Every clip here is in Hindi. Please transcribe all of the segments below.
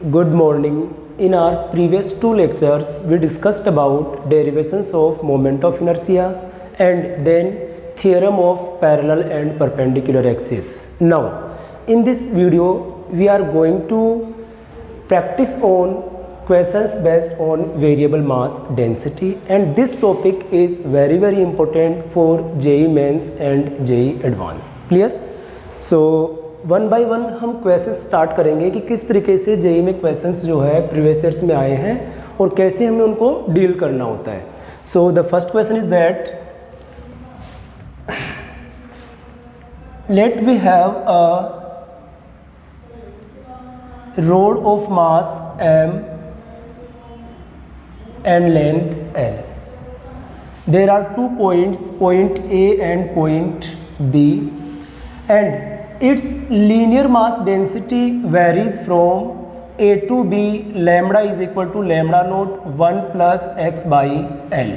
Good morning. In our previous two lectures, we discussed about derivations of moment of inertia and then theorem of parallel and perpendicular axis. Now, in this video, we are going to practice on questions based on variable mass density, and this topic is very important for JEE Mains and JEE Advanced. Clear? So one by one हम क्वेश्चन स्टार्ट करेंगे कि किस तरीके से जेई में क्वेश्चंस जो है प्रीवियस ईयर्स में आए हैं और कैसे हमें उनको डील करना होता है. So the first question is that let we have a rod of mass m and length l. There are 2 points, point A and point B, and its linear mass density varies from A to B. Lambda is equal to lambda naught 1 plus x by L.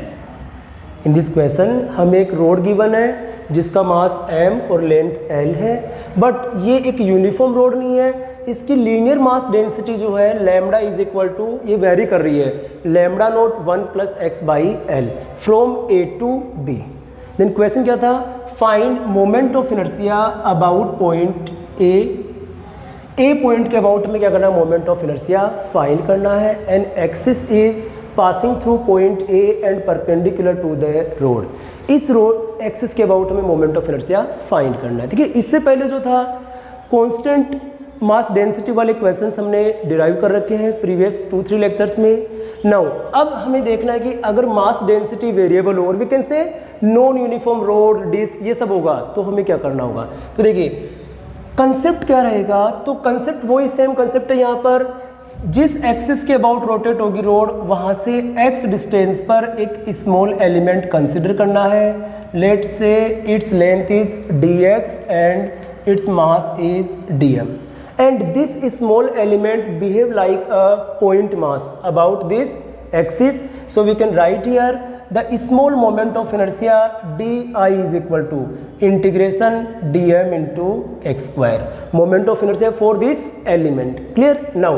In this question हमें एक रोड गिवन है जिसका मास m और लेंथ l है, बट ये एक यूनिफॉर्म रोड नहीं है. इसकी लीनियर मास डेंसिटी जो है लैम्डा इज इक्वल टू, ये वेरी कर रही है, lambda naught 1 plus x by l from A to B. Then question क्या था? Find moment of inertia about point A point के अबाउट में क्या करना है? मोमेंट ऑफ इनर्शिया फाइंड करना है. And axis is passing through point A and perpendicular to the rod. इस रोड एक्सिस के अबाउट में मोमेंट ऑफ इनर्शिया फाइंड करना है. ठीक है, इससे पहले जो था कॉन्स्टेंट मास डेंसिटी वाले क्वेश्चंस हमने डिराइव कर रखे हैं प्रीवियस 2-3 लेक्चर्स में. नाउ अब हमें देखना है कि अगर मास डेंसिटी वेरिएबल हो और we can say non uniform rod disc ये सब होगा तो हमें क्या करना होगा. तो देखिए कंसेप्ट क्या रहेगा, तो कंसेप्ट वही सेम कंसेप्ट है. यहाँ पर जिस एक्सिस के अबाउट रोटेट होगी रोड वहाँ से एक्स डिस्टेंस पर एक स्मॉल एलिमेंट कंसिडर करना है. Let's say it's length is dx and its mass is dm. And this small element behave like a point mass about this axis. So we can write here the small moment of inertia di is equal to integration dm into x square. Moment of inertia for this element. Clear? Now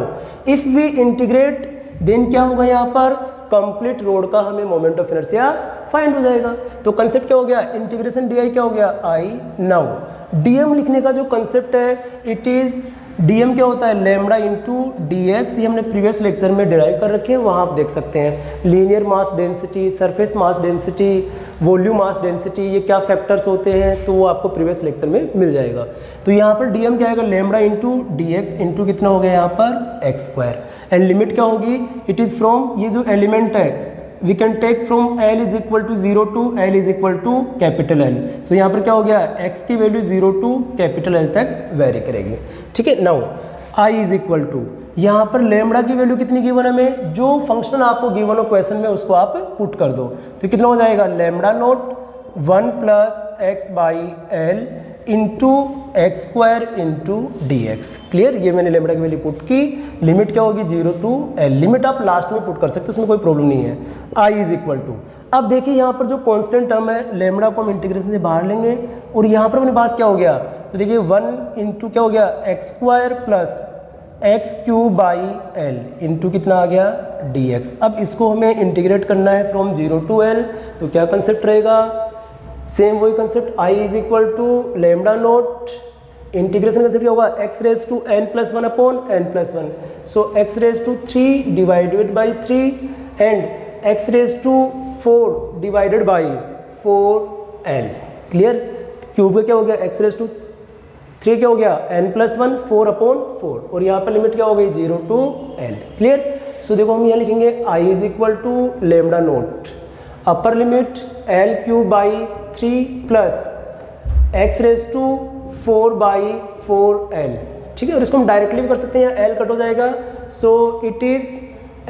if we integrate then क्या होगा? यहाँ पर कंप्लीट रोड का हमें मोमेंट ऑफ इनर्शिया फाइंड हो जाएगा. तो कंसेप्ट क्या हो गया? इंटीग्रेशन डी आई क्या हो गया? आई. नाउ डीएम लिखने का जो कंसेप्ट है इट इज डीएम क्या होता है? Lambda into d x. ये हमने प्रीवियस लेक्चर में डिराइव कर रखे हैं, वहाँ आप देख सकते हैं. Linear mass density, surface mass density, volume mass density, ये क्या फैक्टर्स होते हैं तो वो आपको प्रीवियस लेक्चर में मिल जाएगा. तो यहाँ पर डीएम क्या आएगा? Lambda into d x into कितना हो गया यहाँ पर? X square. एंड लिमिट क्या होगी? इट इज़ फ्रॉम, ये जो एलिमेंट है we can take from L is equal to 0 to L is equal to capital L. So यहाँ पर क्या हो गया? x की वैल्यू 0 to कैपिटल L तक वेरी करेगी. ठीक है. Now I is equal to, यहाँ पर लैम्डा की वैल्यू कितनी गिवन हमें? जो फंक्शन आपको गिवन हो क्वेश्चन में उसको आप पुट कर दो. तो कितना हो जाएगा? Lambda naught 1 plus x by l into x square into d x. Clear? ये मैंने लैम्डा की वैल्यू पुट की. लिमिट क्या होगी? 0 टू एल. लिमिट आप लास्ट में पुट कर सकते हो, उसमें कोई प्रॉब्लम नहीं है. आई इज इक्वल टू, अब देखिए यहाँ पर जो कांस्टेंट टर्म है लैम्डा को हम इंटीग्रेशन से बाहर लेंगे और यहाँ पर अपने पास क्या हो गया? तो देखिए 1 इंटू क्या हो गया? X square plus x cube by l into कितना आ गया? D x. अब इसको हमें इंटीग्रेट करना है फ्रॉम 0 टू एल. तो क्या कंसेप्ट रहेगा? सेम वही concept, I is equal to lambda naught integration concept क्या होगा? X raise to n plus 1 upon n plus 1. So x raise to 3 divided by 3 and x raise to 4 divided by 4l. Clear? Cube का क्या हो गया? एक्स रेज टू 3 क्या हो गया? n प्लस 1 4 अपॉन 4 और यहाँ पर लिमिट क्या हो गई? 0 टू l. क्लियर? सो देखो हम यहाँ लिखेंगे i is equal to lambda naught upper limit l cube by 3 plus x raise to 4 by 4l. ठीक है, और इसको हम डायरेक्टली भी कर सकते हैं, l कट हो जाएगा. So it is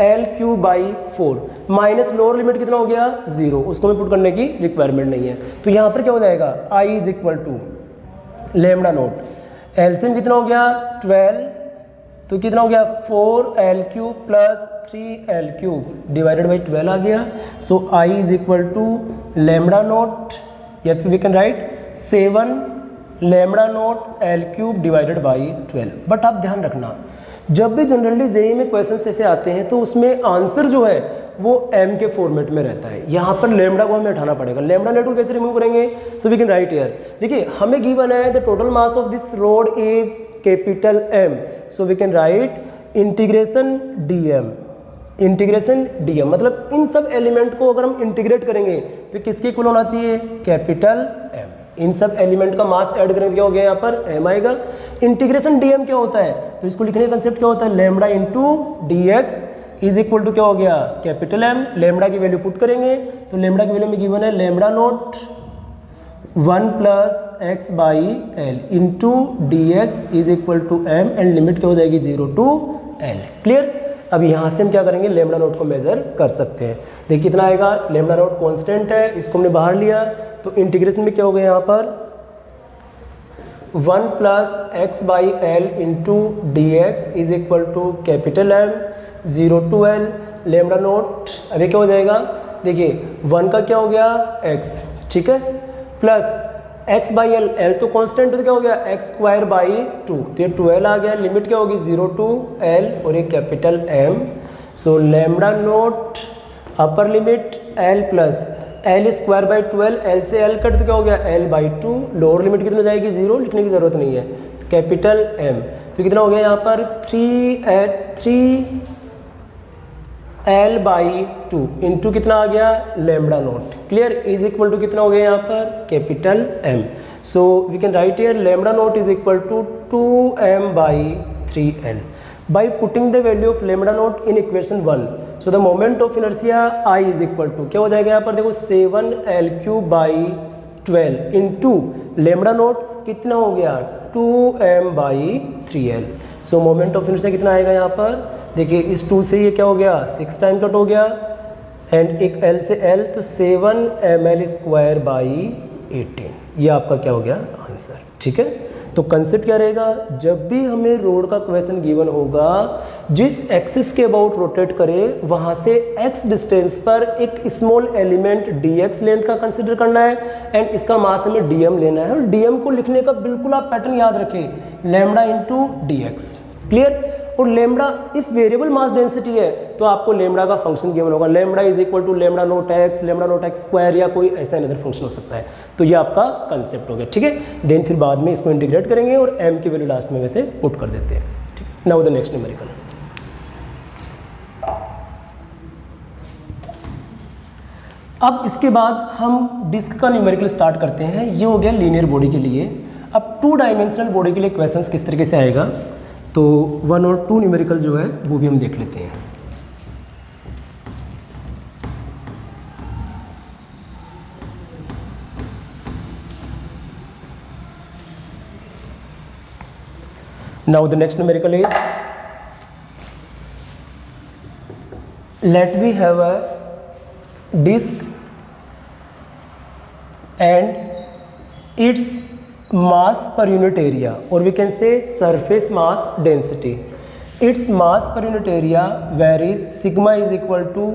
l cube by 4 minus lower limit कितना हो गया? 0. उसको हमें पुट करने की रिक्वायरमेंट नहीं है. तो यहाँ पर क्या हो जाएगा? i is equal to lambda naught LCM कितना हो गया? 12. तो कितना हो गया? 4l cube plus 3l cube divided by 12 आ गया. So i is equal to lambda naught, या फिर we can write 7 lambda naught l cube divided by 12. But आप ध्यान रखना जब भी जनरली जेईई में क्वेश्चन ऐसे आते हैं तो उसमें आंसर जो है वो m के फॉर्मेट में रहता है। यहाँ पर लेमडा को हमें उठाना पड़ेगा। लेमडा नेट को कैसे रिमूव करेंगे? So we can write here, देखिए हमें गिवन है the total mass of this rod is capital M, so we can write integration dm। Integration dm मतलब इन सब एलिमेंट को अगर हम इंटीग्रेट करेंगे तो किसके इक्वल होना चाहिए? Capital M। इन सब एलिमेंट का मास ऐड करेंगे क्या हो गया? यहाँ पर m आएगा। इंटीग्रेशन dm क्या होता है? तो इसको लिखने का कंसेप्ट क्या होता है? Lambda into dx is equal to क्या हो गया? Capital M। लेमडा की वैल्यू पुट करेंगे तो लेमडा की वैल्यू में गिवन है lambda naught 1 plus x by l into d x is equal to m and limit क्या हो जाएगी? 0 टू l। क्लियर? अब यहाँ से हम क्या करेंगे? लेमडा नोट को मेजर कर सकते हैं। देखिए कितना आएगा? लेमडा नोट कांस्टेंट है, इसको हमने बाहर लिया तो इंटीग्रेशन में क्या हो गया? यहाँ पर 1 plus x by l into d x is equal to capital M 0 to l। Lambda naught अभी क्या हो जाएगा? देखिए 1 का क्या हो गया? x, ठीक है, plus x by L, L तो कांस्टेंट तो क्या हो गया? एक्स स्क्वायर बाई 2, तो ये 12 आ गया। लिमिट क्या होगी? 0 टू l और ये capital M। So lambda note upper limit l plus L square by 12, L से एल कट तो क्या हो गया? l by 2। लोअर लिमिट कितनी हो जाएगी? 0, लिखने की जरूरत नहीं है। तो कैपिटल M तो कितना हो गया यहाँ पर? 3l बाई 2 इंटू कितना आ गया? Lambda naught. Clear? Is equal to कितना हो गया यहाँ पर? Capital M। So we can write here lambda naught is equal to 2m by 3l। By putting the value of lambda naught in equation 1, so the moment of inertia I is equal to क्या हो जाएगा यहाँ पर? देखो 7l³ by 12 into lambda note कितना हो गया? 2m by 3l। So moment of inertia कितना आएगा यहाँ पर? देखिए इस 2 से ये क्या हो गया? 6 टाइम कट हो गया एंड एक l से l तो 7ml स्क्वायर बाई 18। ये आपका क्या हो गया? आंसर। ठीक है, तो कंसेप्ट क्या रहेगा? जब भी हमें रोड का क्वेश्चन गिवन होगा, जिस एक्सिस के अबाउट रोटेट करे वहां से x डिस्टेंस पर एक स्मॉल एलिमेंट dx लेंथ का कंसीडर करना है एंड इसका मास हमें dm लेना है। और dm को लिखने का बिल्कुल आप पैटर्न याद रखें, लेमडा इंटू dx। क्लियर? और lambda if variable mass density है तो आपको लेमडा का फंक्शन गिवन होगा, lambda is equal to lambda naught x, lambda naught x square या कोई ऐसा अनदर फंक्शन हो सकता है। तो ये आपका कंसेप्ट हो गया। ठीक है, देन फिर बाद में इसको इंटीग्रेट करेंगे और m की वैल्यू लास्ट में वैसे पुट कर देते हैं। ठीक है, नाउ द नेक्स्ट न्यूमेरिकल। अब इसके बाद हम डिस्क का न्यूमेरिकल स्टार्ट करते हैं। ये हो गया लीनियर बॉडी के लिए। अब 2 डायमेंशनल बॉडी के लिए क्वेश्चंस किस तरीके से आएगा, तो 1 और 2 न्यूमेरिकल जो है वो भी हम देख लेते हैं। Now the next numerical is, let we have a disk and its mass per unit area, or we can say surface mass density. Its mass per unit area varies, sigma is equal to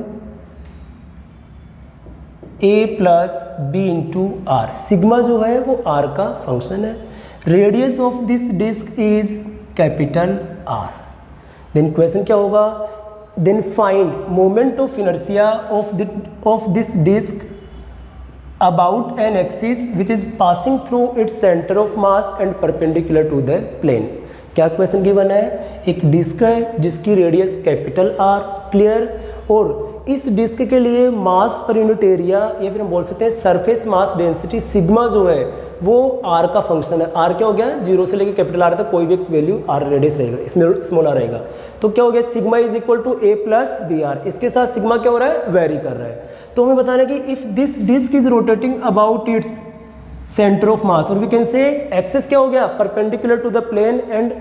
a plus b into r. Sigma जो है वो r का फंक्शन है। Radius of this disc is capital R। Then question क्या होगा? Then find moment of inertia of this disc about an axis which is passing through its center of mass and perpendicular to the plane। क्या क्वेश्चन गिवन है? एक डिस्क है जिसकी रेडियस कैपिटल R। क्लियर? और इस डिस्क के लिए मास पर यूनिट एरिया या फिर हम बोल सकते हैं सरफेस मास डेंसिटी सिग्मा जो है वो R का फंक्शन है। R क्या हो गया? 0 से लेकर कैपिटल R तक कोई भी वैल्यू R रेडियस रहेगा, इसमें स्मॉल r रहेगा। तो क्या हो गया? Sigma is equal to a plus B r. इसके साथ सिग्मा क्या हो रहा है? वेरी कर रहा है। तो हमें बताना है कि if this disc is rotating about its centre of mass, और वी कैन से एक्सिस क्या हो गया? Perpendicular to the plane and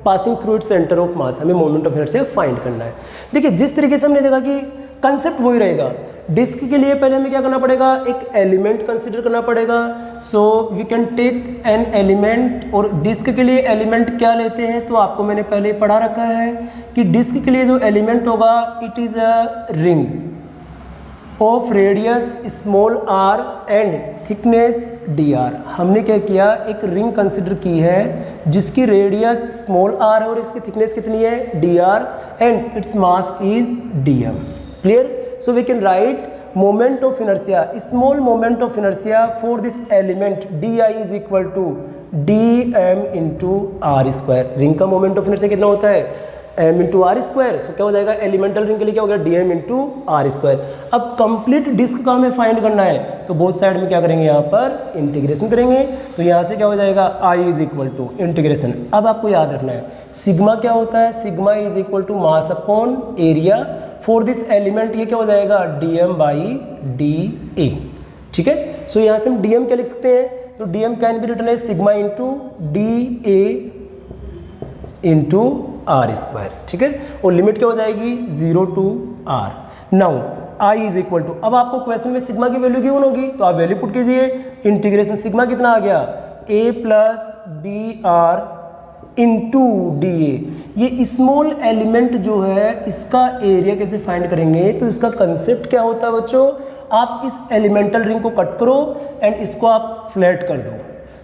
passing through its centre of mass. हमें मोमेंट ऑफ इनर्शिया फाइंड करना है। देखिए जिस तरीके से हमने देखा कि कंसेप्ट वही रहेगा। डिस्क के लिए पहले हमें क्या करना पड़ेगा? एक एलिमेंट कंसीडर करना पड़ेगा। So we can take an element, और डिस्क के लिए एलिमेंट क्या लेते हैं तो आपको मैंने पहले पढ़ा रखा है कि डिस्क के लिए जो एलिमेंट होगा it is a ring. Of radius small r and thickness d r. हमने क्या किया, एक रिंग कंसिडर की है जिसकी रेडियस स्मॉल आर है और इसकी थिकनेस कितनी है, d r, and its mass is d m. Clear? So we can write moment of inertia, small moment of inertia for this element d I is equal to d m into are square. Ring का मोमेंट ऑफ इनर्शिया कितना होता है, एम इंटू आर स्क्वायर। सो क्या हो जाएगा, एलिमेंटल रिंग के लिए क्या हो गया, d m into are square. अब कंप्लीट डिस्क का हमें फाइंड करना है तो बोथ साइड में क्या करेंगे, यहाँ पर इंटीग्रेशन करेंगे। तो यहाँ से क्या हो जाएगा, I is equal to integration. अब आपको याद रखना है सिग्मा क्या होता है, sigma is equal to mass upon area for this element. ये क्या हो जाएगा, d m by d a. ठीक है, सो यहाँ से हम डी एम क्या लिख सकते हैं, तो D M can be written है sigma into D A into are square. ठीक है, और लिमिट क्या हो जाएगी, 0 to R. Now I is equal to, अब आपको क्वेश्चन में सिग्मा की वैल्यू गिवन होगी तो आप वैल्यू पुट कीजिए। इंटीग्रेशन सिग्मा कितना आ गया, A plus B R into D A. ये स्मॉल एलिमेंट जो है इसका एरिया कैसे फाइंड करेंगे, तो इसका कंसेप्ट क्या होता है बच्चों, आप इस एलिमेंटल रिंग को कट करो एंड इसको आप फ्लैट कर दो।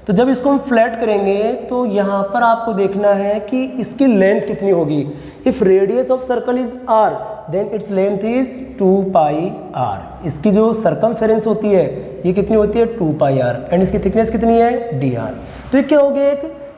तो जब इसको हम फ्लैट करेंगे तो यहाँ पर आपको देखना है कि इसकी लेंथ कितनी होगी। If radius of circle is r then its length is 2 pi r. इसकी जो सर्कमफेरेंस होती है ये कितनी होती है, 2 पाई आर, एंड इसकी थिकनेस कितनी है, डी आर। तो ये क्या हो गया,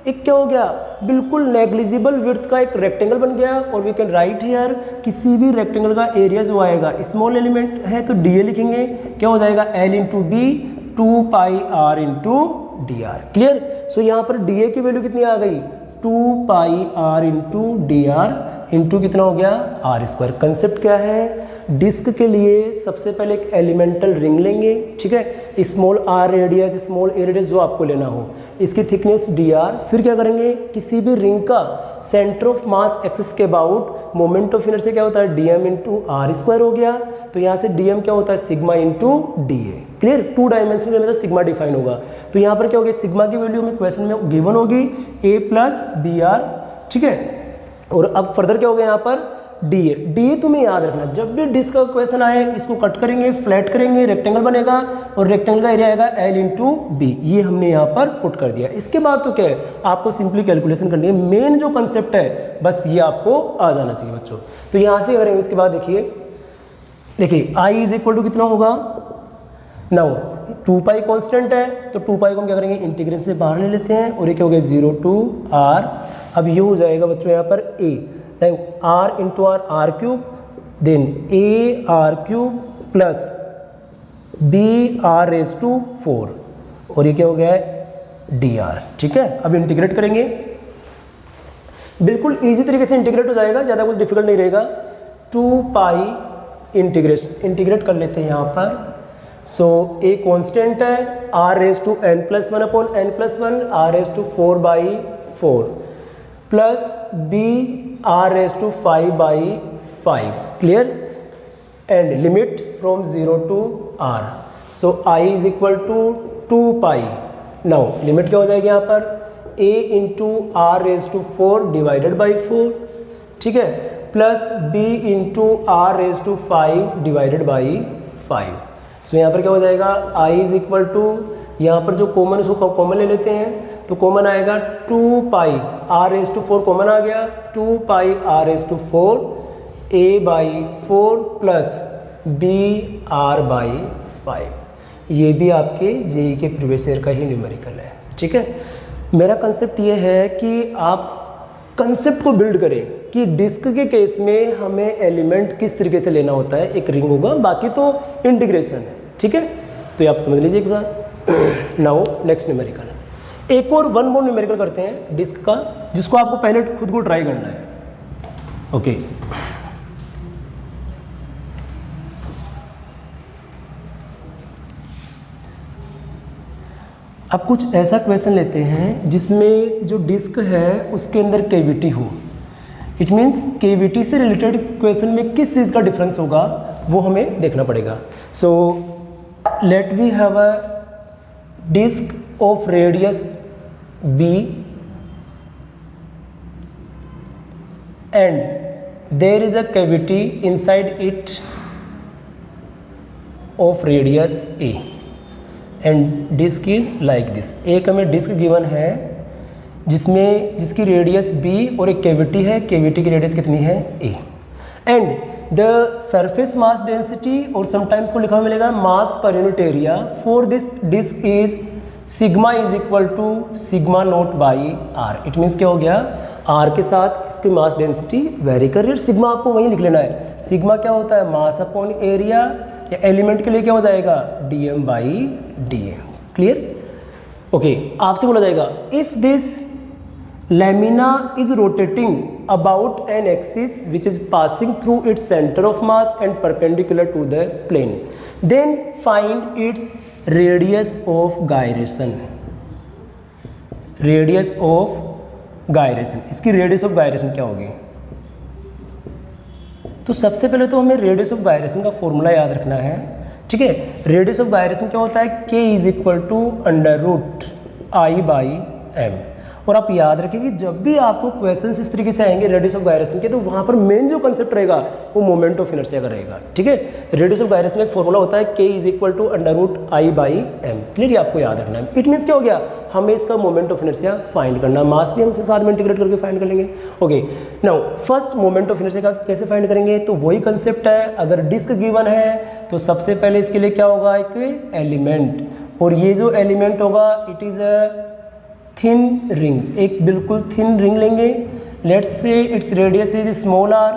एक क्या हो गया, बिल्कुल नेग्लिजिबल विड्थ का एक रेक्टेंगल बन गया। और वी कैन राइट हियर, किसी भी रेक्टेंगल का एरिया जो आएगा, स्मॉल एलिमेंट है तो डी ए लिखेंगे, क्या हो जाएगा, L into B 2 pi are into D R. Clear? So यहाँ पर डी ए की वैल्यू कितनी आ गई, 2 pi are into D R into कितना हो गया, आर स्क्वायर। कंसेप्ट क्या है, डिस्क के लिए सबसे पहले एक एलिमेंटल रिंग लेंगे। ठीक है, small r radius, small a radius जो आपको लेना हो, इसकी थिकनेस डी आर। फिर क्या करेंगे, किसी भी रिंग का सेंटर ऑफ मास एक्सिस के अबाउट मोमेंट ऑफ इनर्शिया क्या होता है, d m into are square हो गया। तो यहाँ से डी एम क्या होता है, sigma into D A. Clear? 2 dimensional में सिग्मा डिफाइन होगा। तो यहाँ पर क्या हो गया, सिग्मा की वैल्यू में क्वेश्चन में गिवन होगी ए प्लस बी आर। ठीक है, और अब फर्दर क्या हो गया यहाँ पर, डी ए। डी ए तुम्हें याद रखना, जब भी डिस्क का क्वेश्चन आए इसको कट करेंगे, फ्लैट करेंगे, रेक्टेंगल बनेगा और रेक्टेंगल का एरिया आएगा एल इंटू बी। ये हमने यहाँ पर पुट कर दिया। इसके बाद तो क्या है, आपको सिंपली कैलकुलेशन करनी है। मेन जो कंसेप्ट है बस ये आपको आ जाना चाहिए बच्चों। तो यहाँ से करेंगे, इसके बाद देखिए आई इज इक्वल टू कितना होगा, नाउ 2 पाई कॉन्स्टेंट है तो 2 पाई को हम क्या करेंगे, इंटीग्रेशन से बाहर ले लेते हैं और ये क्या हो गया, 0 टू आर। अब ये हो जाएगा बच्चों यहाँ पर A, R into R, R cube, then A R cube plus B are raise to 4, और ये क्या हो गया है, डी आर। ठीक है, अब इंटीग्रेट करेंगे, बिल्कुल इजी तरीके से इंटीग्रेट हो जाएगा, ज़्यादा कुछ डिफिकल्ट नहीं रहेगा। 2 पाई इंटीग्रेट कर लेते हैं यहाँ पर। सो ए कॉन्स्टेंट है, r raise to n plus 1 upon n plus 1, r raise to 4 by 4 plus B are raise to 5 by 5। Clear? And limit from 0 to r. So I is equal to 2 pi. Now limit क्या हो जाएगी यहाँ पर, a into r raise to 4 divided by 4। ठीक है, plus b into r raise to 5 divided by 5। सो यहाँ पर क्या हो जाएगा, i इज इक्वल टू, यहाँ पर जो कॉमन उसको कॉमन ले लेते हैं तो कॉमन आएगा 2 pi R raise to 4 common आ गया, 2 pi R raise to 4 a by 4 plus b r by 5। ये भी आपके जेई के प्रीवियस ईयर का ही न्यूमेरिकल है। ठीक है, मेरा कंसेप्ट ये है कि आप कंसेप्ट को बिल्ड करें कि डिस्क के केस में हमें एलिमेंट किस तरीके से लेना होता है। एक रिंग होगा, बाकी तो इंटीग्रेशन है। ठीक है, तो ये आप समझ लीजिए एक बार। नाउ नेक्स्ट न्यूमेरिकल, एक और 1 मोर न्यूमेरिकल करते हैं डिस्क का, जिसको आपको पहले खुद को ट्राई करना है। ओके, अब कुछ ऐसा क्वेश्चन लेते हैं जिसमें जो डिस्क है उसके अंदर कैविटी हो। इट मीन्स कैविटी से रिलेटेड क्वेश्चन में किस चीज़ का डिफरेंस होगा वो हमें देखना पड़ेगा। So let we have a disc of radius b and there is a cavity inside it of radius a and disc is like this. एक हमें डिस्क गिवन है जिसकी रेडियस बी और एक कैविटी है, कैविटी की रेडियस कितनी है A, and the surface mass density और समटाइम्स को लिखा हुआ मिलेगा मास पर unit area for this disc is sigma is equal to sigma note by R. It means क्या हो गया, आर के साथ इसकी मास डेंसिटी वेरी कर रही है। सिग्मा आपको वहीं लिख लेना है। सिग्मा क्या होता है, मास अपॉन एरिया, या एलिमेंट के लिए क्या हो जाएगा, dm by dm। Clear? Okay, आपसे बोला जाएगा if this lamina is rotating about an axis which is passing through its centre of mass and perpendicular to the plane, then find its radius of gyration. Radius of gyration, इसकी रेडियस ऑफ गायरेशन क्या होगी? तो सबसे पहले तो हमें रेडियस ऑफ गायरेशन का फॉर्मूला याद रखना है। ठीक है, रेडियस ऑफ गायरेशन क्या होता है, k is equal to under root I by m. और आप याद रखें कि जब भी आपको क्वेश्चंस इस तरीके से आएंगे रेडियस ऑफ गायरेशन के, तो वहाँ पर मेन जो कंसेप्ट रहेगा वो मोमेंट ऑफ इनर्शिया का रहेगा। ठीक है, रेडियस ऑफ गायरेशन का एक फॉर्मूला होता है k is equal to under root I by m. Clear? ये आपको याद रखना है। इट मीन्स क्या हो गया, हमें इसका मोमेंट ऑफ इनर्शिया फाइंड करना, मास भी हम फिर बाद में इंटीग्रेट करके फाइंड कर लेंगे। Okay, now first moment of inertia का कैसे फाइंड करेंगे, तो वही कंसेप्ट है। अगर डिस्क गिवन है तो सबसे पहले इसके लिए क्या होगा, एक एलिमेंट, और ये जो एलिमेंट होगा it is a thin ring, एक बिल्कुल थिन रिंग लेंगे। Let's say its radius is small r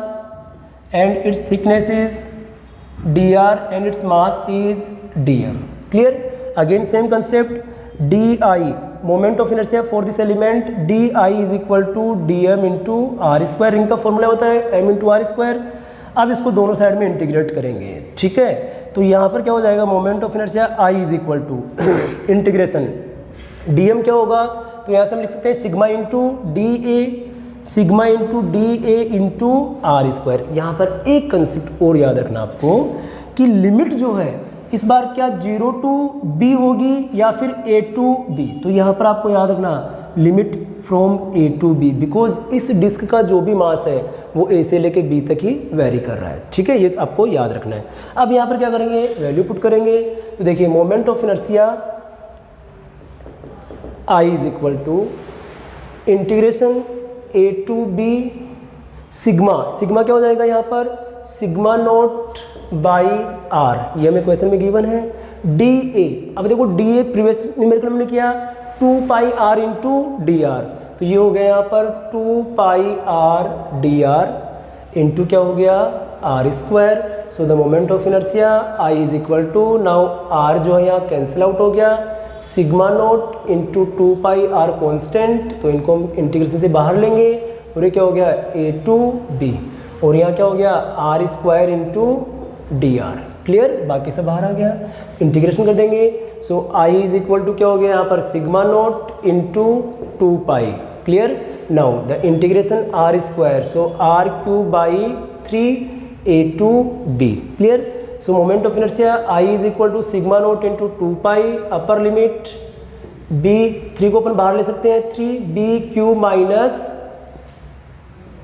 and its thickness is d r and its mass is d m. Clear? Again same concept, d I moment of inertia for this element, d I is equal to d m into are square. Ring का फॉर्मूला होता है एम इंटू आर स्क्वायर। अब इसको दोनों साइड में इंटीग्रेट करेंगे। ठीक है, तो यहाँ पर क्या हो जाएगा, moment of inertia I is equal to integration d m क्या होगा, तो यहाँ से हम लिख सकते हैं sigma into D a, sigma into D A into are square. यहाँ पर एक कंसेप्ट और याद रखना आपको कि लिमिट जो है इस बार क्या 0 टू b होगी या फिर a टू b। तो यहाँ पर आपको याद रखना limit from a to b, because इस डिस्क का जो भी मास है वो a से लेके b तक ही वेरी कर रहा है। ठीक है, ये आपको याद रखना है। अब यहाँ पर क्या करेंगे, वैल्यू पुट करेंगे। तो देखिए moment of inertia I is equal to integration a to b sigma, sigma क्या हो जाएगा यहाँ पर, सिग्मा नोट बाई आर, ये हमें क्वेश्चन में गिवन है। डी ए, अब देखो डी ए प्रीवियस न्यूमेरिकल हमने किया 2 pi are into D r, तो ये हो गया यहाँ पर 2 pi r d are into क्या हो गया, r square. So the moment of inertia I is equal to, now r जो है यहाँ कैंसिल आउट हो गया, sigma naught into 2 pi r constant, तो इनको हम इंटीग्रेशन से बाहर लेंगे और ये क्या हो गया ए टू बी, और यहाँ क्या हो गया r square into D R. Clear? बाकी सब बाहर आ गया, इंटीग्रेशन कर देंगे। So I is equal to क्या हो गया यहाँ पर, sigma naught into 2 pi. Clear? Now the integration r square, so r cube by 3 a to b. Clear? So moment of inertia I is equal to sigma naught into 2 pi, upper limit b, 3 को अपन बाहर ले सकते हैं, 3 बी क्यूब माइनस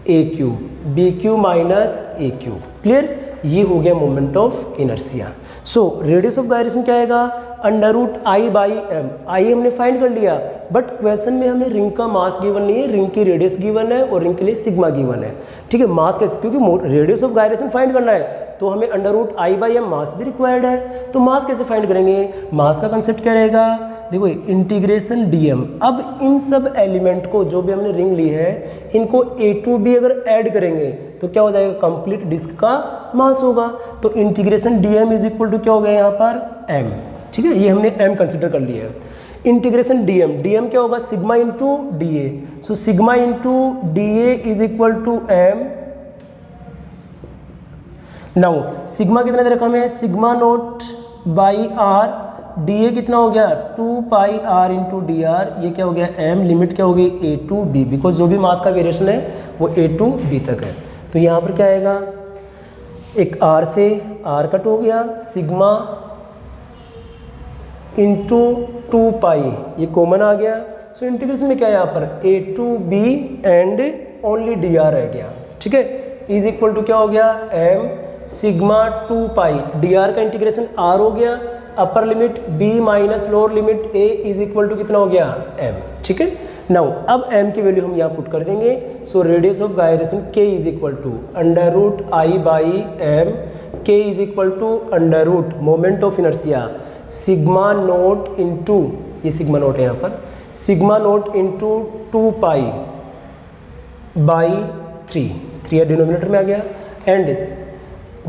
ए क्यूब, बी क्यूब माइनस ए क्यूब। क्लियर? ये हो गया moment of inertia. So radius of gyration क्या आएगा, under root I by M. I हमने फाइंड कर लिया, बट क्वेश्चन में हमें रिंग का मास गिवन नहीं है, रिंग की रेडियस गिवन है और रिंग के लिए सिग्मा गिवन है। ठीक है, मास कैसे, क्योंकि रेडियस ऑफ गायरेशन फाइंड करना है तो हमें under root I by M mass भी रिक्वायर्ड है। तो मास कैसे फाइंड करेंगे, मास का कंसेप्ट क्या रहेगा, देखो इंटीग्रेशन डीएम। अब इन सब एलिमेंट को जो भी हमने रिंग ली है इनको ए टू बी अगर ऐड करेंगे तो क्या हो जाएगा, कंप्लीट डिस्क का मास होगा। तो integration d m is equal to क्या हो गया यहाँ पर एम। ठीक है, ये हमने एम कंसिडर कर लिया है। इंटीग्रेशन डीएम, डीएम क्या होगा, sigma into D a. So sigma into D a is equal to m. Now sigma कितना दे रखा हमें, sigma note by r, d a कितना हो गया 2 pi are into D r, ये क्या हो गया एम, लिमिट क्या हो गई ए टू बी, बिकॉज जो भी मास का वेरिएशन है वो ए टू बी तक है। तो यहाँ पर क्या आएगा, एक आर से आर कट हो गया, सिग्मा इंटू 2 पाई ये कॉमन आ गया। सो इंटीग्रेशन में क्या है यहाँ पर A to B and only D R रह गया। ठीक है, इज इक्वल टू क्या हो गया m sigma 2 pi d r का इंटीग्रेशन आर हो गया, upper limit b minus lower limit a is equal to कितना हो गया m, ठीक है। नाउ अब m की वैल्यू हम यहाँ पुट कर देंगे। So radius of gyration k is equal to under root I by m, k is equal to under root moment of inertia sigma naught into, ये सिग्मा नोट है यहाँ पर, sigma naught into 2 pi by 3 denominator में आ गया, and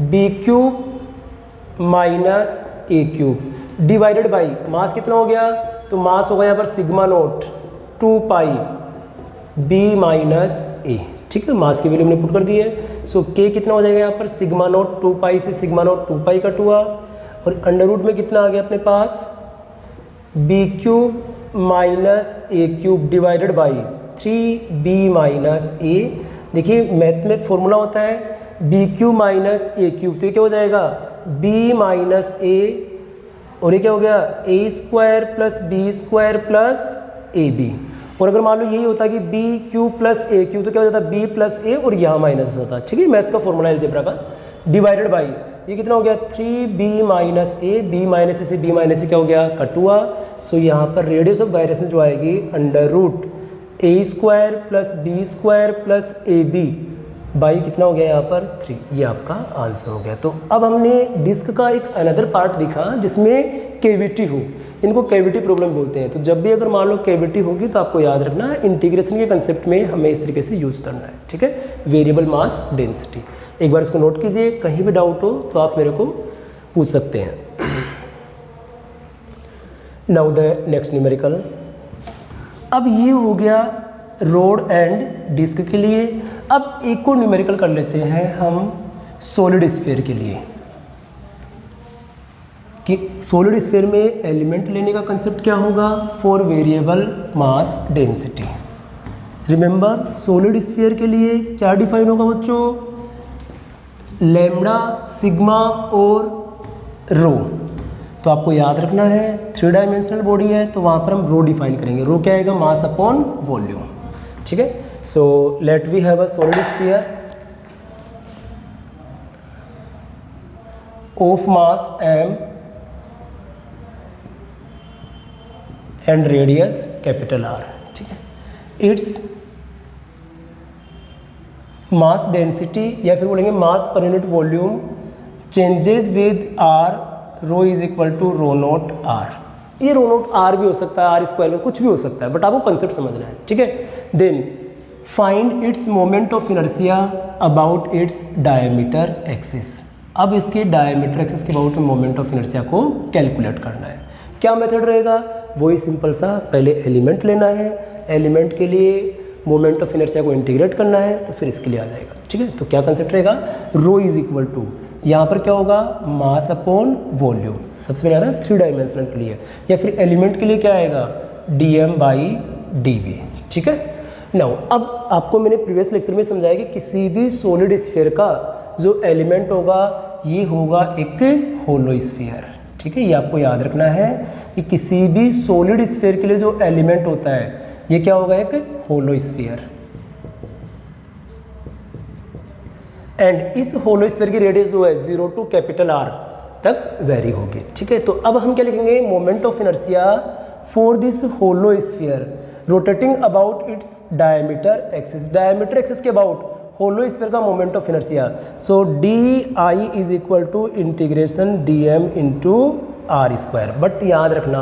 b cube minus A cube divided by mass कितना हो गया, तो मास होगा यहाँ पर sigma naught 2 pi b minus ए, ठीक है। मास की वैल्यू हमने पुट कर दी है। सो के कितना हो जाएगा यहाँ पर, सिग्मा नोट 2 पाई से सिग्मा नोट 2 पाई कट हुआ, और अंडर रूट में कितना आ गया अपने पास B cube minus A cube divided by 3b minus A. देखिए मैथ्स में एक फॉर्मूला होता है बी क्यूब माइनस ए क्यूब, तो ये क्या हो जाएगा b माइनस ए, और ये क्या हो गया A square plus B square plus A B. और अगर मान लो यही होता कि B cube plus A cube, तो क्या हो जाता बी प्लस ए और यहाँ माइनस होता, ठीक है। मैथ्स का फॉर्मूला अलजेब्रा का, डिवाइडेड बाई ये कितना हो गया 3b माइनस ए, बी माइनस ए से बी माइनस ए क्या हो गया कट हुआ। सो यहाँ पर रेडियस ऑफ गायरेशन जो आएगी under root a square plus B square plus A b by कितना हो गया यहाँ पर 3, ये आपका आंसर हो गया। तो अब हमने डिस्क का एक अनदर पार्ट दिखा जिसमें कैविटी हो, इनको कैविटी प्रॉब्लम बोलते हैं। तो जब भी अगर मान लो कैविटी होगी तो आपको याद रखना है इंटीग्रेशन के कंसेप्ट में हमें इस तरीके से यूज़ करना है, ठीक है। वेरिएबल मास डेंसिटी, एक बार इसको नोट कीजिए, कहीं भी डाउट हो तो आप मेरे को पूछ सकते हैं। Now the next numerical. अब ये हो गया रोड एंड डिस्क के लिए। अब एक और न्यूमेरिकल कर लेते हैं हम सॉलिड स्फीयर के लिए, कि सॉलिड स्फीयर में एलिमेंट लेने का कंसेप्ट क्या होगा, for variable mass density. Remember solid sphere के लिए क्या डिफाइन होगा बच्चों, लैम्डा, सिग्मा और रो। तो आपको याद रखना है 3 डायमेंशनल बॉडी है तो वहाँ पर हम रो डिफाइन करेंगे। रो क्या आएगा, मास अपॉन वॉल्यूम, ठीक है। So let we have a solid sphere of mass m and radius capital R, ठीक है। इट्स मास डेंसिटी या फिर बोलेंगे मास पर unit volume changes with R, rho is equal to rho nought R। ये रो नोट R भी हो सकता है, R स्क्वायर में कुछ भी हो सकता है, बट आपको कंसेप्ट समझना है, ठीक है। Then find its moment of inertia about its diameter axis. अब इसके डायमीटर एक्सिस के अबाउट मोमेंट ऑफ इनर्शिया को कैलकुलेट करना है। क्या मेथड रहेगा, वही सिंपल सा, पहले एलिमेंट लेना है, एलिमेंट के लिए मोमेंट ऑफ इनर्शिया को इंटीग्रेट करना है, तो फिर इसके लिए आ जाएगा, ठीक है। तो क्या कंसेप्ट रहेगा, रो इज इक्वल टू, यहाँ पर क्या होगा मास अपॉन वॉल्यूम, सबसे पहले आता है 3 डायमेंशनल के लिए, या फिर एलिमेंट के लिए क्या आएगा dm बाई dv, ठीक है। नाउ अब आपको मैंने प्रीवियस लेक्चर में समझाया कि किसी भी सॉलिड स्फीयर का जो एलिमेंट होगा ये होगा एक होलो स्फीयर, ठीक है। ये आपको याद रखना है कि किसी भी सॉलिड स्फीयर के लिए जो एलिमेंट होता है ये क्या होगा, एक होलो स्फीयर। एंड इस होलो स्फीयर की रेडियस जो है 0 टू कैपिटल R तक वेरी होगी, ठीक है। तो अब हम क्या लिखेंगे, moment of inertia for this hollow sphere rotating about its diameter axis. Diameter axis के अबाउट होलो स्फीयर का moment of inertia, so d is equal to integration dm into R square. But याद रखना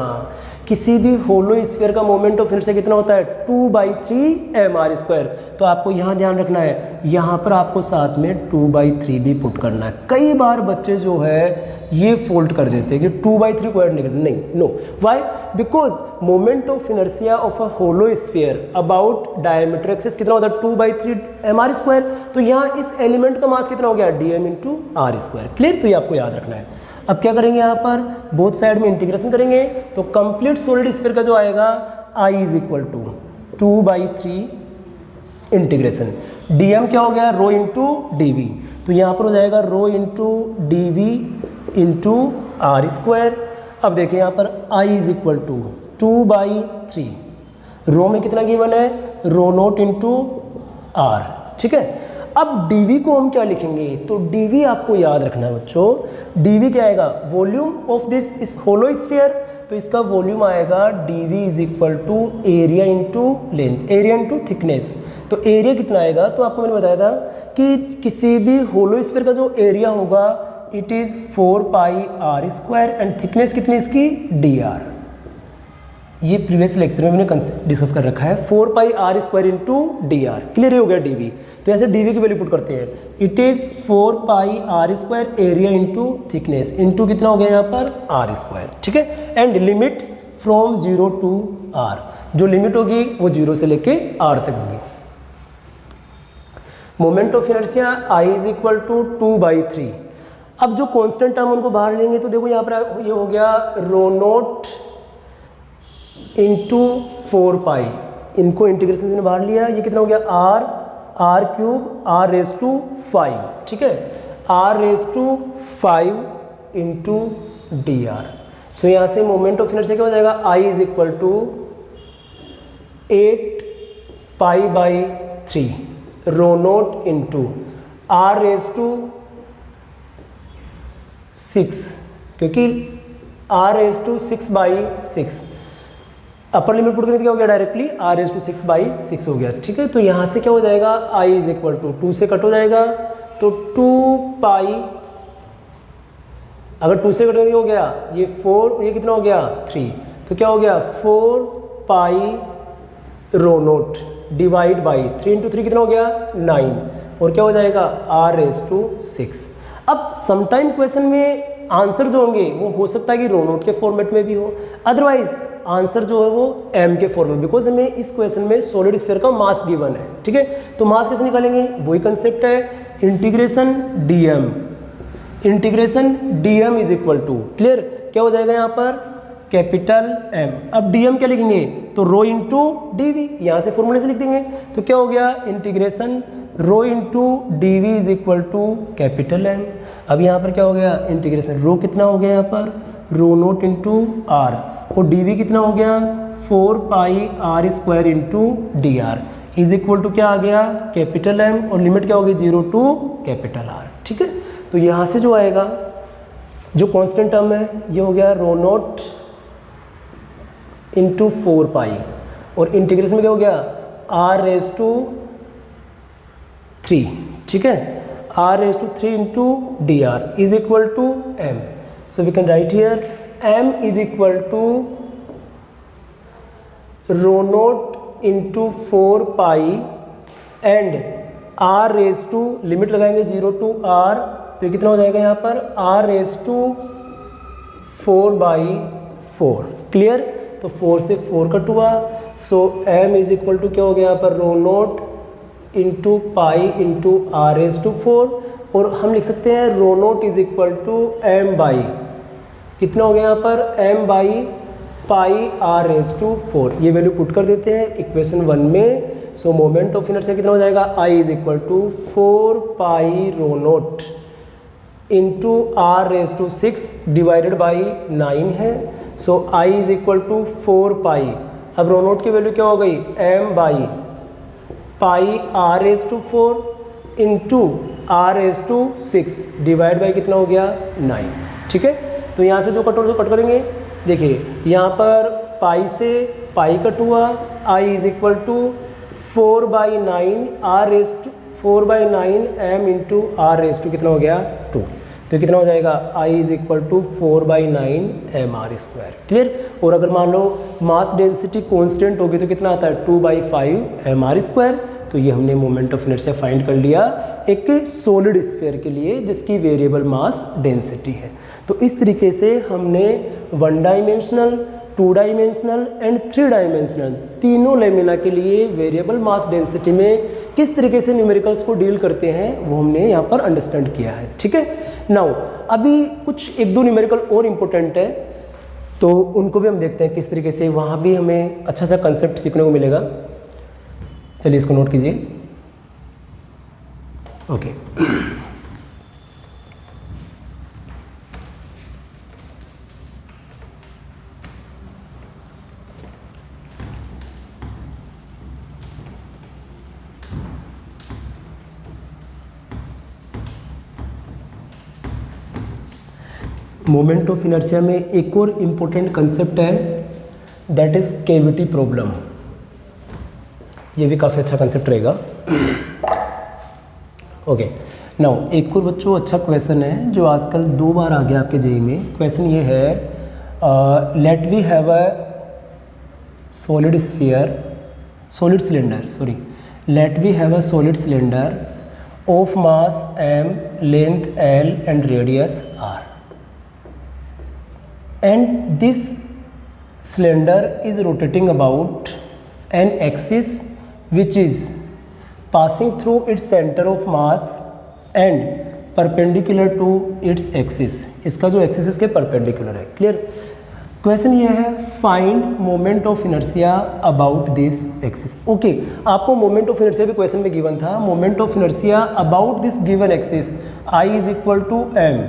किसी भी होलो स्फीयर का मोमेंट ऑफ इनर्शिया कितना होता है 2/3 mr स्क्वायर। तो आपको यहाँ ध्यान रखना है, यहाँ पर आपको साथ में 2/3 भी पुट करना है। कई बार बच्चे जो है ये फोल्ड कर देते हैं कि 2/3 को ऐड नहीं करना, नहीं, no, why, because moment of inertia of a hollow sphere about diameter axis कितना होता है 2/3 mr स्क्वायर। तो यहाँ इस एलिमेंट का मास कितना हो गया dm into R square. Clear, तो ये आपको याद रखना है। अब क्या करेंगे, यहाँ पर बोथ साइड में इंटीग्रेशन करेंगे तो कंप्लीट सॉलिड स्फीयर का जो आएगा I is equal to 2/3 integration dm क्या हो गया, रो इंटू dv। तो यहाँ पर हो जाएगा rho into dv into R square. अब देखिए यहाँ पर I is equal to 2/3, rho में कितना गिवन है, रो नोट इंटू R, ठीक है। अब dv को हम क्या लिखेंगे, तो dv आपको याद रखना है बच्चों, dv क्या आएगा, वॉल्यूम ऑफ दिस इस होलो स्फीयर, तो इसका वॉल्यूम आएगा dv is equal to area into length, area into thickness. तो एरिया कितना आएगा, तो आपको मैंने बताया था कि किसी भी होलो स्फीयर का जो एरिया होगा it is 4 pi are square and thickness कितनी इसकी dr। ये प्रीवियस लेक्चर में मैंने डिस्कस कर रखा है, 4 pi are square into dr। Clear हो गया dv। तो ऐसे dv की वैल्यू पुट करते हैं, it is 4 pi are square area into thickness into कितना हो गया यहाँ पर आर स्क्वायर, ठीक है। And limit from 0 to r, जो लिमिट होगी वो 0 से लेके r तक होगी। Moment of inertia I is equal to 2/3। अब जो कांस्टेंट टर्म उनको बाहर लेंगे तो देखो यहाँ पर ये हो गया रो नोट इंटू 4 पाई, इनको इंटीग्रेशन से बाहर लिया, ये कितना हो गया r cube r raise to 5, ठीक है, r raise to 5 into dr। So यहाँ से मोमेंट ऑफ इनर्शिया क्या हो जाएगा, I इज इक्वल टू 8 पाई/3 rho note into r raise to 6, क्योंकि r raise to 6/6, upper limit put करें तो क्या हो गया, डायरेक्टली r रेज टू 6/6 हो गया, ठीक है। तो यहाँ से क्या हो जाएगा, I इज इक्वल टू 2 से कट हो जाएगा, तो 2 पाई, अगर 2 से कट हो गया ये 4, ये कितना हो गया 3, तो क्या हो गया 4 pi rho note divide by 3 into 3 कितना हो गया 9, और क्या हो जाएगा r रेज टू 6। अब समटाइम क्वेश्चन में आंसर जो होंगे वो हो सकता है कि रो नोट के फॉर्मेट में भी हो, अदरवाइज आंसर जो है वो m के फॉर्म में, बिकॉज हमें इस क्वेश्चन में सॉलिड स्फीयर का मास गिवन है, ठीक है। तो मास कैसे निकालेंगे, वही कंसेप्ट है, integration dm is equal to, clear, क्या हो जाएगा यहाँ पर कैपिटल M। अब dm क्या लिखेंगे, तो रो इंटू dv, यहाँ से फॉर्मूले से लिख देंगे, तो क्या हो गया integration rho into dv is equal to capital M। अब यहाँ पर क्या हो गया इंटीग्रेशन, रो कितना हो गया यहाँ पर रो नोट इंटू r, और dv कितना हो गया 4 pi r square into dr is equal to क्या आ गया कैपिटल M, और लिमिट क्या होगी 0 टू कैपिटल R, ठीक है। तो यहाँ से जो आएगा जो कांस्टेंट टर्म है ये हो गया रो नोट इंटू 4 पाई, और इंटीग्रेशन में क्या हो गया r रेज टू 3, ठीक है, r raise to 3 into dr is equal to M। So we can write here M is equal to rho note into 4 pi and r raise to, limit लगाएंगे 0 टू r, तो कितना हो जाएगा यहाँ पर r रेज टू 4/4, क्लियर। तो 4 से 4 कट हुआ, so m is equal to क्या हो गया यहाँ पर rho note into pi into r raise to 4, और हम लिख सकते हैं rho nought is equal to m by, कितना हो गया यहाँ पर m by pi r raise to 4, ये वैल्यू पुट कर देते हैं इक्वेशन 1 में। सो मोमेंट ऑफ इनर्शिया कितना हो जाएगा, I is equal to 4 pi rho note into r raise to 6 divided by 9 है, so I is equal to 4 pi, अब रो नोट की वैल्यू क्या हो गई m by pi r raise to 4 into r raise to 6 divide by कितना हो गया 9, ठीक है। तो यहाँ से जो कट हो जो कट करेंगे, देखिए यहाँ पर पाई से पाई कट हुआ, I is equal to 4/9 r raise to 4/9 m into r raise to कितना हो गया 2, तो कितना हो जाएगा I is equal to 4/9 mr square, clear. और अगर मान लो मास डेंसिटी कांस्टेंट होगी तो कितना आता है 2/5 mr स्क्वायर। तो ये हमने मोमेंट ऑफ इनर्शिया फाइंड कर लिया एक सॉलिड स्फीयर के लिए जिसकी वेरिएबल मास डेंसिटी है। तो इस तरीके से हमने 1 डायमेंशनल, 2 डायमेंशनल एंड 3 डायमेंशनल तीनों लेमिना के लिए वेरिएबल मास डेंसिटी में किस तरीके से न्यूमेरिकल्स को डील करते हैं वो हमने यहाँ पर अंडरस्टैंड किया है, ठीक है। नाउ अभी कुछ 1-2 न्यूमेरिकल और इम्पोर्टेंट है, तो उनको भी हम देखते हैं किस तरीके से, वहाँ भी हमें अच्छा सा कंसेप्ट सीखने को मिलेगा। चलिए इसको नोट कीजिए, ओके। मोमेंट ऑफ इनर्शिया में एक और इम्पोर्टेंट कंसेप्ट है, दैट इज कैविटी प्रॉब्लम। ये भी काफ़ी अच्छा कंसेप्ट रहेगा। ओके नाउ एक और बच्चों अच्छा क्वेश्चन है जो आजकल 2 बार आ गया आपके जेईई में। क्वेश्चन ये है, let we have a solid cylinder, let we have a solid cylinder of mass m, length l and radius r, and this cylinder is rotating about an axis which is passing through its center of mass and perpendicular to its axis। इसका जो एक्सिस इसके परपेंडिकुलर है। क्लियर? क्वेश्चन ये है, find moment of inertia about this axis. Okay, आपको मोमेंट ऑफ इनर्शिया भी क्वेश्चन में गिवन था। Moment of inertia about this given axis I is equal to m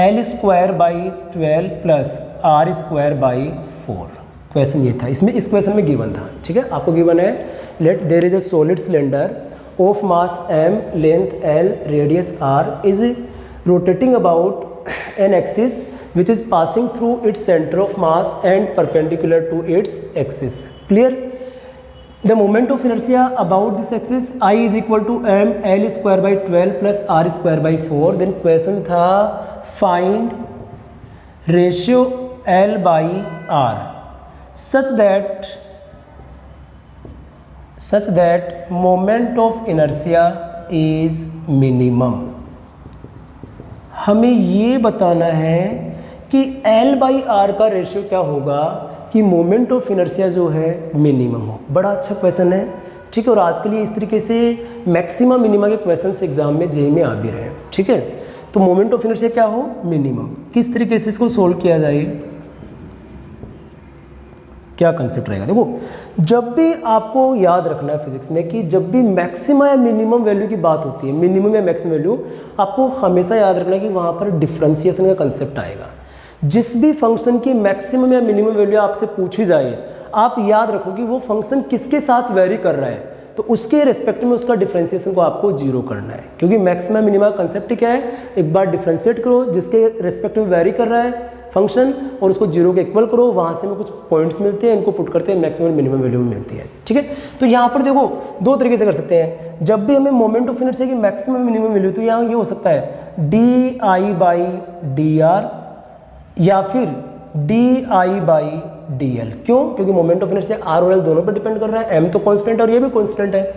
l square by 12 plus r square by 4। Question ये था, इसमें इस क्वेश्चन में गिवन था। ठीक है, आपको गिवन है, let there is a solid cylinder of mass m, length l, radius r is rotating about an axis which is passing through its center of mass and perpendicular to its axis। Clear? The moment of inertia about this axis I is equal to m l square by 12 plus r square by 4। Then question था, find ratio l by r such that moment of inertia is minimum। हमें ये बताना है कि L बाई आर का रेशियो क्या होगा कि मोमेंट ऑफ इनर्शिया जो है मिनिमम हो। बड़ा अच्छा क्वेश्चन है। ठीक है, और आज के लिए इस तरीके से मैक्सिमम मिनिमम के क्वेश्चंस एग्जाम में जेईई में आ भी रहे हैं। ठीक है, तो मोमेंट ऑफ इनर्शिया क्या हो, मिनिमम। किस तरीके से इसको सोल्व किया जाए, क्या कंसेप्ट रहेगा? देखो, जब भी आपको याद रखना है फिजिक्स में कि जब भी मैक्सिमम या मिनिमम वैल्यू की बात होती है, मिनिमम या मैक्सिमम वैल्यू, आपको हमेशा याद रखना है कि वहाँ पर डिफ्रेंशिएशन का कंसेप्ट आएगा। जिस भी फंक्शन की मैक्सिमम या मिनिमम वैल्यू आपसे पूछी जाए, आप याद रखो कि वो फंक्शन किसके साथ वेरी कर रहा है, तो उसके रेस्पेक्ट में उसका डिफ्रेंशिएशन को आपको जीरो करना है। क्योंकि मैक्सिमम मिनिमम का कंसेप्ट क्या है, एक बार डिफ्रेंशिएट करो जिसके रेस्पेक्ट में वेरी कर रहा है फंक्शन और उसको जीरो के इक्वल करो, वहाँ से हमें कुछ पॉइंट्स मिलते हैं, इनको पुट करते हैं मैक्सिमम मिनिमम वैल्यू में मिलती है। ठीक है, तो यहाँ पर देखो 2 तरीके से कर सकते हैं। जब भी हमें मोमेंट ऑफ इनर्शिया की मैक्सिमम मिनिमम वैल्यू, तो यहाँ ये हो सकता है D I by D R या फिर D I by D L. क्यों? क्योंकि मोमेंट ऑफ इनर्शिया आर और एल दोनों पर डिपेंड कर रहा है, एम तो कांस्टेंट है और ये भी कांस्टेंट है,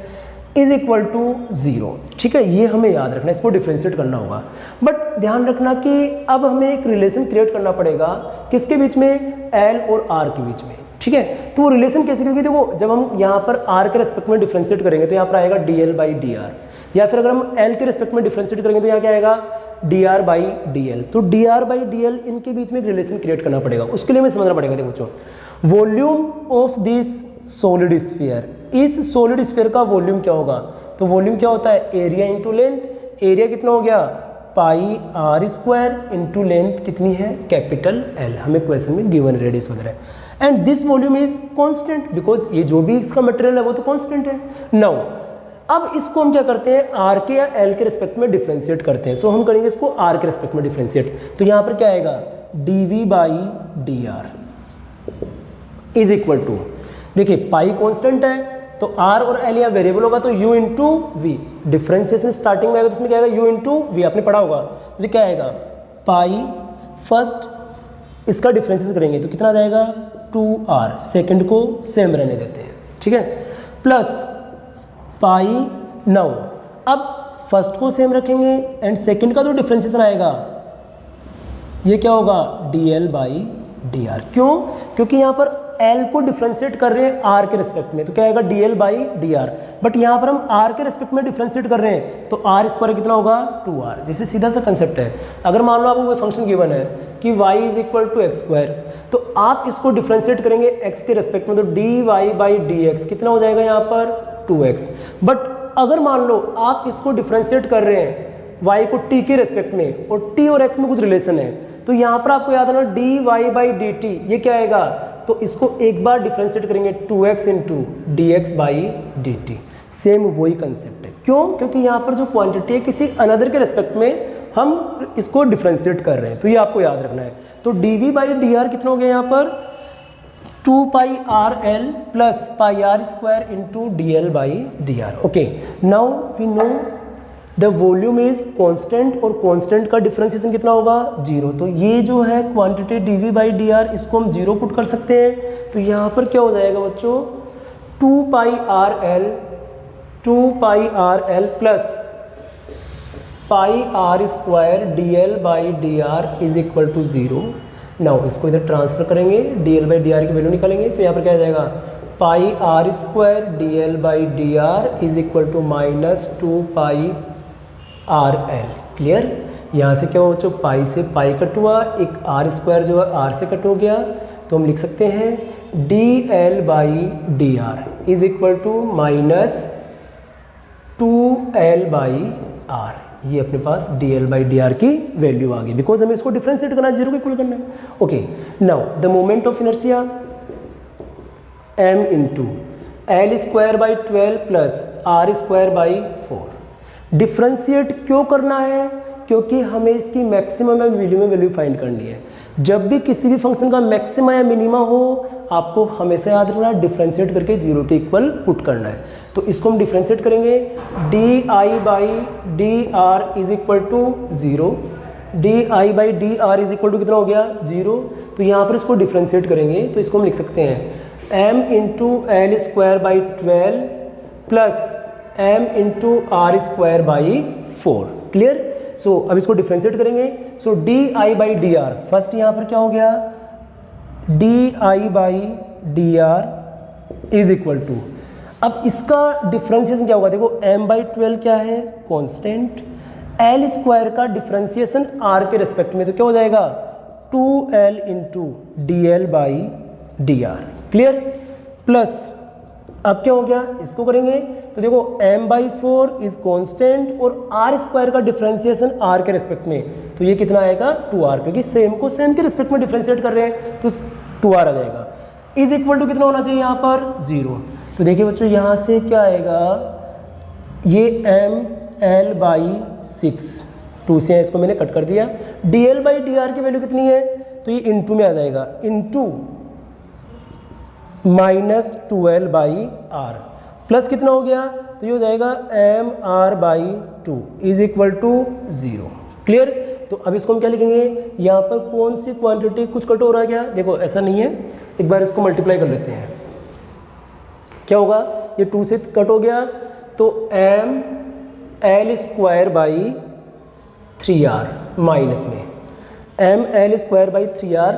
इज इक्वल टू 0। ठीक है, ये हमें याद रखना है, इसको डिफ्रेंशिएट करना होगा। बट ध्यान रखना कि अब हमें एक रिलेशन क्रिएट करना पड़ेगा, किसके बीच में, एल और आर के बीच में। ठीक है, तो वो रिलेशन कैसे, क्योंकि देखो जब हम यहाँ पर आर के रेस्पेक्ट में डिफ्रेंशिएट करेंगे तो यहाँ पर आएगा D L by D R, या फिर अगर हम एल के रेस्पेक्ट में डिफ्रेंशिएट करेंगे तो यहाँ क्या आएगा, D R by D L. तो D R by D L, इनके बीच में एक रिलेशन क्रिएट करना पड़ेगा। उसके लिए हमें समझना पड़ेगा, देखो बच्चों, volume of this solid sphere, इस सॉलिड स्फीयर का वॉल्यूम क्या होगा, तो वॉल्यूम क्या होता है, एरिया इंटू लेंथ। एरिया कितना हो गया, पाई आर स्क्वायर इंटू लेंथ कितनी है, कैपिटल एल। हमें क्वेश्चन में गिवन रेडियस वगैरह। And this volume is constant because ये जो भी इसका मटेरियल है वो तो कांस्टेंट है। नाउ अब इसको हम क्या करते हैं, आर के या एल के रिस्पेक्ट में डिफ्रेंशिएट करते हैं। सो हम करेंगे इसको आर के रिस्पेक्ट में डिफ्रेंशिएट। तो यहाँ पर क्या आएगा, d v by D R is equal to, देखिए पाई कांस्टेंट है तो आर और एल यहाँ वेरिएबल होगा, तो u into v. Differentiation starting में आएगा तो इसमें क्या आएगा, यू इंटू वी, आपने पढ़ा होगा। तो क्या आएगा, पाई फर्स्ट इसका डिफ्रेंशिएशन करेंगे तो कितना आ जाएगा, 2r, सेकंड को सेम रहने देते हैं। ठीक है, प्लस पाई। नाउ अब फर्स्ट को सेम रखेंगे एंड सेकंड का जो डिफ्रेंशिएशन आएगा ये क्या होगा, dl बाई डी आर। क्यों? क्योंकि यहाँ पर l को डिफ्रेंशिएट कर रहे हैं r के रिस्पेक्ट में, तो क्या आएगा dl by D R. But यहाँ पर हम r के रिस्पेक्ट में डिफ्रेंशिएट कर रहे हैं तो r स्क्वायर कितना होगा, 2r। जैसे सीधा सा कंसेप्ट है, अगर मान लो आपको कोई फंक्शन गिवन है कि y is equal to x square, तो आप इसको डिफ्रेंशिएट करेंगे x के रिस्पेक्ट में, तो dy बाई डी एक्स कितना हो जाएगा यहाँ पर, 2x। बट अगर मान लो आप इसको डिफ्रेंशिएट कर रहे हैं y को t के रेस्पेक्ट में और t और x में कुछ रिलेशन है, तो यहाँ पर आपको याद रखना dy बाई डी टी, ये क्या आएगा, तो इसको एक बार डिफ्रेंशिएट करेंगे 2x into d x by D T. Same वही कंसेप्ट है। क्यों? क्योंकि यहाँ पर जो क्वांटिटी है किसी अनदर के रेस्पेक्ट में हम इसको डिफ्रेंशिएट कर रहे हैं, तो ये आपको याद रखना है। तो dv बाई डी आर कितना हो गया यहाँ पर 2 pi R L plus pi are square into D L by D R. Okay, now we know the volume is constant और कांस्टेंट का डिफरेंशिएशन कितना होगा 0। तो ये जो है quantity dv by D R इसको हम 0 पुट कर सकते हैं। तो यहाँ पर क्या हो जाएगा बच्चों 2 pi R L plus pi are square D L by D R is equal to 0। Now इसको इधर ट्रांसफर करेंगे, D L by D R की वैल्यू निकालेंगे, तो यहाँ पर क्या आ जाएगा pi are square D L by D R is equal to -2 pi R L. Clear, यहाँ से क्या हुआ बच्चों पाई से पाई कट हुआ, एक आर स्क्वायर जो है आर से कट हो गया, तो हम लिख सकते हैं D L by D R is equal to -2l by R. ये अपने पास D L by D R की वैल्यू आ गई, बिकॉज हमें इसको डिफ्रेंशिएट करना है, 0 को इक्वल करना है। Okay, now the moment of inertia m into L square by 12 plus r square by 4। Differentiate क्यों करना है, क्योंकि हमें इसकी मैक्सिमम या मिनिमम वैल्यू फाइंड करनी है। जब भी किसी भी फंक्शन का मैक्सिमा या मिनिमा हो, आपको हमेशा याद रखना है डिफ्रेंशिएट करके 0 के इक्वल पुट करना है। तो इसको हम डिफ्रेंशिएट करेंगे, d I by D R is equal to 0। D I by D R is equal to कितना हो गया 0। तो यहाँ पर इसको डिफ्रेंशिएट करेंगे, तो इसको हम लिख सकते हैं m into L square by 12 plus m into are square by 4। Clear, so अब इसको डिफ्रेंशिएट करेंगे। So D I by D R, first यहाँ पर क्या हो गया D I by D R is equal to, अब इसका डिफ्रेंशिएशन क्या होगा, देखो m बाई 12 क्या है कांस्टेंट, एल स्क्वायर का डिफ्रेंशिएशन r के रेस्पेक्ट में, तो क्या हो जाएगा 2l into D L by D R. Clear, plus अब क्या हो गया इसको करेंगे, तो देखो m बाई 4 इज कांस्टेंट और r स्क्वायर का डिफ्रेंशिएशन r के रेस्पेक्ट में, तो ये कितना आएगा 2r, क्योंकि सेम को सेम के रेस्पेक्ट में डिफ्रेंशिएट कर रहे हैं, तो 2r आ जाएगा। इज इक्वल टू कितना होना चाहिए यहाँ पर 0। तो देखिए बच्चों यहाँ से क्या आएगा, ये m l बाई 6, 2 से इसको मैंने कट कर दिया, D L by D R की वैल्यू कितनी है, तो ये इंटू में आ जाएगा, into -2l by are, plus कितना हो गया, तो ये हो जाएगा m r by 2 is equal to 0। Clear, तो अब इसको हम क्या लिखेंगे, यहाँ पर कौन सी क्वांटिटी कुछ कट हो रहा है क्या, देखो ऐसा नहीं है, एक बार इसको मल्टीप्लाई कर लेते हैं, क्या होगा ये 2 से कट हो गया, तो m l square by 3r minus में m l square by 3r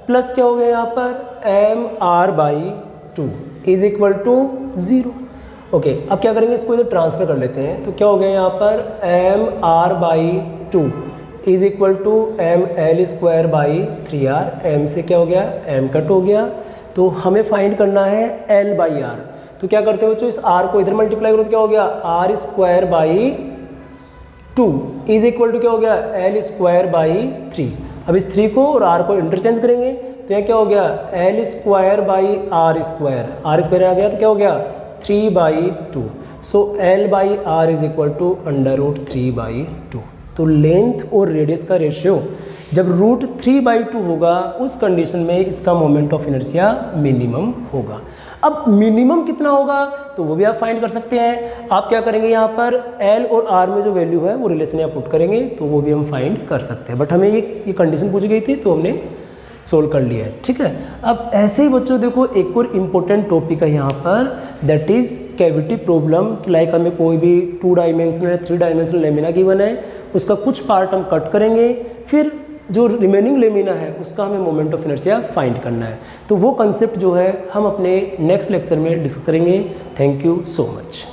plus क्या हो गया यहाँ पर m r by 2 is equal to 0। Okay, अब क्या करेंगे, इसको इधर ट्रांसफर कर लेते हैं, तो क्या हो गया यहाँ पर m r by 2 is equal to m l square by 3r, m से क्या हो गया m कट हो गया, तो हमें फाइंड करना है l बाई r। तो क्या करते हो बच्चों, इस r को इधर मल्टीप्लाई करो तो क्या हो गया r square by 2 is equal to क्या हो गया l स्क्वायर बाई 3। अब इस 3 को और r को इंटरचेंज करेंगे, तो यह क्या हो गया l square by r square आ गया, तो क्या हो गया 3 by 2। So l by r is equal to √3 by 2। तो लेंथ और रेडियस का रेशियो जब √3/2 होगा, उस कंडीशन में इसका मोमेंट ऑफ इनर्शिया मिनिमम होगा। अब मिनिमम कितना होगा, तो वो भी आप फाइंड कर सकते हैं। आप क्या करेंगे, यहाँ पर L और R में जो वैल्यू है वो रिलेशन यहाँ पुट करेंगे, तो वो भी हम फाइंड कर सकते हैं। बट हमें ये कंडीशन पूछी गई थी, तो हमने सोल्व कर लिया है, ठीक है। अब ऐसे ही बच्चों देखो एक और इम्पोर्टेंट टॉपिक है यहाँ पर, that is cavity problem. Like हमें कोई भी 2 डायमेंशनल या 3 डायमेंशनल लेमिना गिवन है, उसका कुछ पार्ट हम कट करेंगे, फिर जो रिमेनिंग लेमिना है उसका हमें मोमेंट ऑफ इनर्शिया फाइंड करना है। तो वो कंसेप्ट जो है हम अपने नेक्स्ट लेक्चर में डिस्कस करेंगे। Thank you so much.